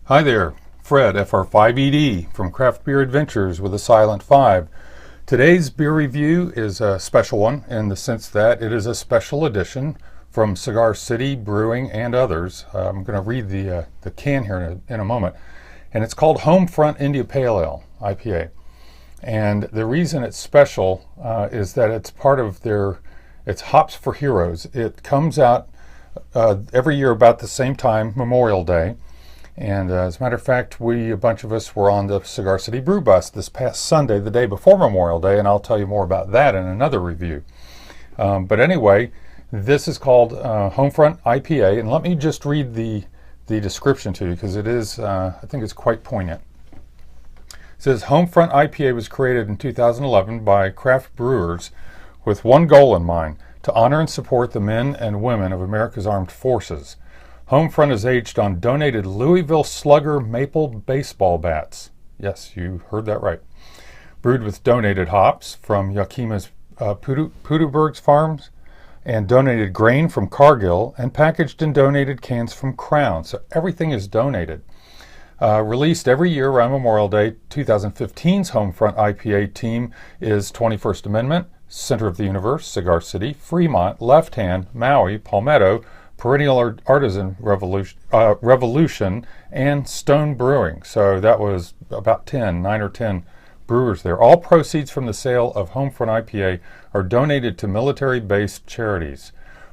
Hi there, Fred, FR5ED from Craft Beer Adventures with a silent 5. Today's beer review is a special one in the sense that it is a special edition from Cigar City Brewing and others. I'm going to read the can here in a moment. And it's called Homefront India Pale Ale, IPA. And the reason it's special is that it's part of it's Hops for Heroes. It comes out every year about the same time, Memorial Day. And as a matter of fact, a bunch of us were on the Cigar City Brew Bus this past Sunday, the day before Memorial Day, and I'll tell you more about that in another review. But anyway, this is called Homefront IPA, and let me just read the description to you because it is, I think it's quite poignant. It says, Homefront IPA was created in 2011 by craft brewers with one goal in mind, to honor and support the men and women of America's armed forces. Homefront is aged on donated Louisville Slugger maple baseball bats. Yes, you heard that right. Brewed with donated hops from Yakima's Puduberg's farms and donated grain from Cargill and packaged in donated cans from Crown. So everything is donated. Released every year around Memorial Day, 2015's Homefront IPA team is 21st Amendment, Center of the Universe, Cigar City, Fremont, Left Hand, Maui, Palmetto, Perennial Artisan Revolution, and Stone Brewing. So that was about 9 or 10 brewers there. All proceeds from the sale of Homefront IPA are donated to military-based charities.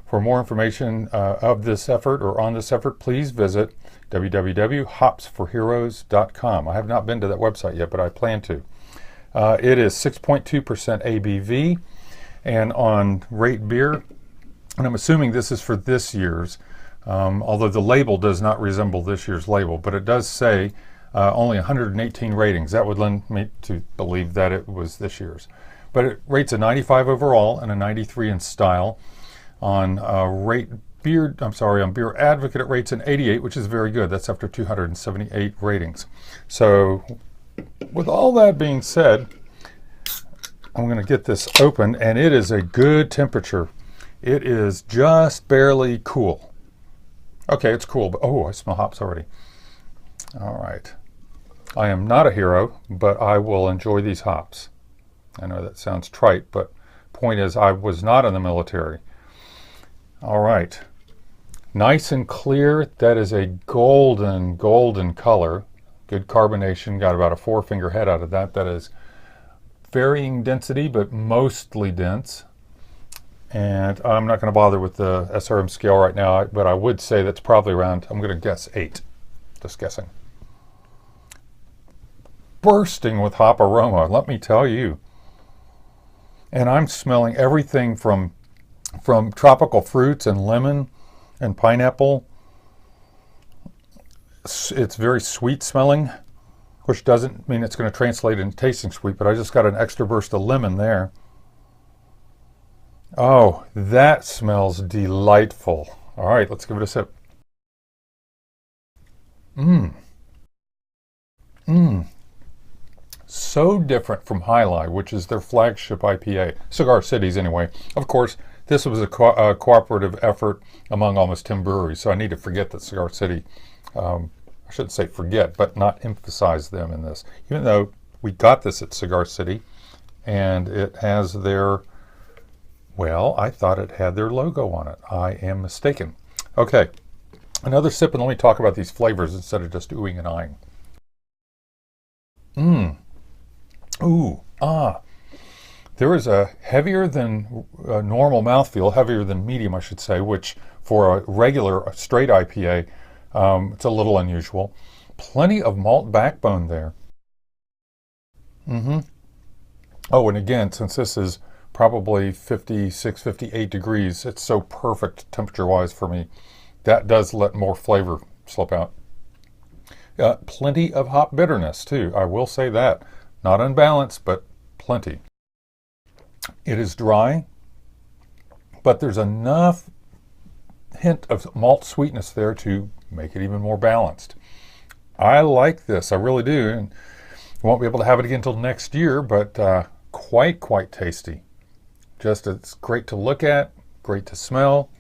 For more information of this effort or on this effort, please visit www.hopsforheroes.com. I have not been to that website yet, but I plan to. It is 6.2% ABV, and on Rate Beer, and I'm assuming this is for this year's, although the label does not resemble this year's label, but it does say only 118 ratings. That would lend me to believe that it was this year's. But it rates a 95 overall and a 93 in style. On Beer Advocate, it rates an 88, which is very good. That's after 278 ratings. So with all that being said, I'm going to get this open, and it is a good temperature. It is just barely cool. Okay, it's cool, but oh, I smell hops already. All right. I am not a hero, but I will enjoy these hops. I know that sounds trite, but point is I was not in the military. All right. Nice and clear. That is a golden color. Good carbonation. Got about a 4-finger head out of that. That is varying density, but mostly dense. And I'm not going to bother with the SRM scale right now, but I would say that's probably around, I'm going to guess 8. Just guessing. Bursting with hop aroma, let me tell you. And I'm smelling everything from tropical fruits and lemon and pineapple. It's very sweet smelling, which doesn't mean it's going to translate into tasting sweet, but I just got an extra burst of lemon there. Oh, that smells delightful. All right, let's give it a sip. So different from High Life, which is their flagship IPA. Cigar City's anyway. Of course, this was a cooperative effort among almost 10 breweries, so I need to forget that Cigar City, I shouldn't say forget, but not emphasize them in this. Even though we got this at Cigar City, and it has their... Well, I thought it had their logo on it. I am mistaken. Okay, another sip, and let me talk about these flavors instead of just oohing and eyeing. There is a heavier than normal mouthfeel, heavier than medium, I should say, which for a regular straight IPA, it's a little unusual. Plenty of malt backbone there. Oh, and again, since this is probably 56, 58 degrees. It's so perfect temperature-wise for me. That does let more flavor slip out. Plenty of hop bitterness, too. I will say that. Not unbalanced, but plenty. It is dry, but there's enough hint of malt sweetness there to make it even more balanced. I like this. I really do. And won't be able to have it again until next year, but quite tasty. Just it's great to look at, great to smell.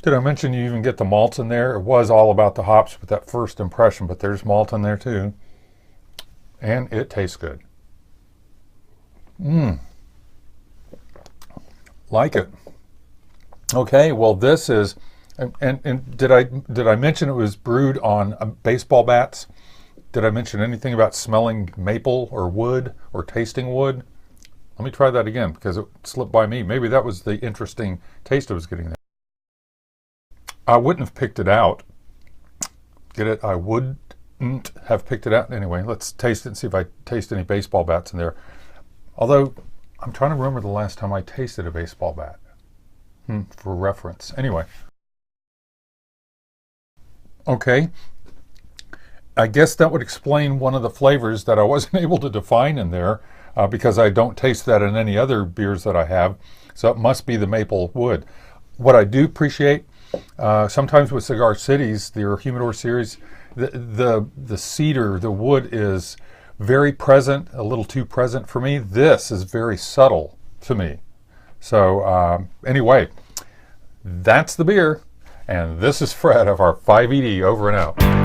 Did I mention you even get the malts in there? It was all about the hops with that first impression, but there's malt in there too. And it tastes good. Like it. Okay, well this is, and did I mention it was brewed on baseball bats? Did I mention anything about smelling maple or wood or tasting wood? Let me try that again because it slipped by me. Maybe that was the interesting taste I was getting there. I wouldn't have picked it out. Get it? I wouldn't have picked it out. Anyway, let's taste it and see if I taste any baseball bats in there. Although, I'm trying to remember the last time I tasted a baseball bat. For reference. Anyway. Okay. I guess that would explain one of the flavors that I wasn't able to define in there because I don't taste that in any other beers that I have. So it must be the maple wood. What I do appreciate, sometimes with Cigar Cities, their Humidor series, the cedar, the wood is very present, a little too present for me. This is very subtle to me. So anyway, that's the beer. And this is Fred of our 5ED over and out.